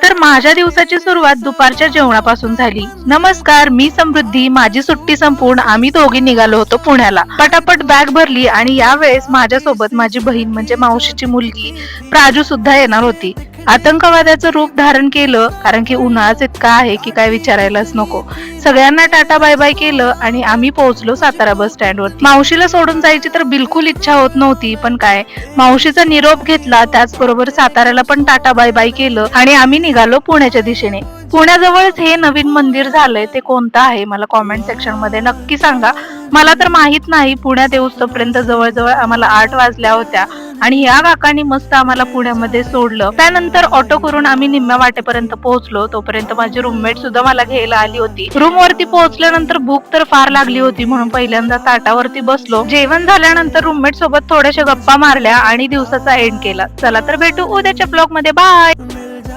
तर माझ्या दिवसाची सुरुवात दुपारच्या जेवणापासून झाली. नमस्कार, मी समृद्धी. माझी सुट्टी संपून आम्ही दोघी निघालो होतो पुण्याला. पटापट बॅग भरली आणि यावेळेस माझ्यासोबत माझी बहीण म्हणजे मावशीची मुलगी प्राजू सुद्धा येणार होती. आतंकवाद्याचं रूप धारण केलं, कारण की उन्हाळाच इतका आहे की काय विचारायलाच नको. सगळ्यांना टाटा बाय बाय केलं आणि आम्ही पोहोचलो सातारा बस स्टँडवर. मावशीला सोडून जायची तर बिलकुल इच्छा होत नव्हती, पण काय, मावशीचा निरोप घेतला, त्याचबरोबर साताऱ्याला पण टाटा बाय बाय केलं आणि आम्ही निघालो पुण्याच्या दिशेने. पुण्याजवळच हे नवीन मंदिर झालंय, ते कोणतं आहे मला कॉमेंट सेक्शन मध्ये नक्की सांगा. मला तर माहित नाही. पुण्यात येऊस्तोपर्यंत जवळजवळ आम्हाला 8 वाजल्या होत्या आणि ह्या काकांनी मस्त आम्हाला पुण्यामध्ये सोडलं. त्यानंतर ऑटो करून आम्ही निम्म्या वाटेपर्यंत पोहोचलो. तोपर्यंत माझी रूममेट सुद्धा मला घ्यायला आली होती. रूम वरती पोहोचल्यानंतर भूक तर फार लागली होती, म्हणून पहिल्यांदा ताटावरती बसलो. जेवण झाल्यानंतर रूममेट सोबत थोड्याशा गप्पा मारल्या आणि दिवसाचा एंड केला. चला तर भेटू उद्याच्या ब्लॉग मध्ये. बाय.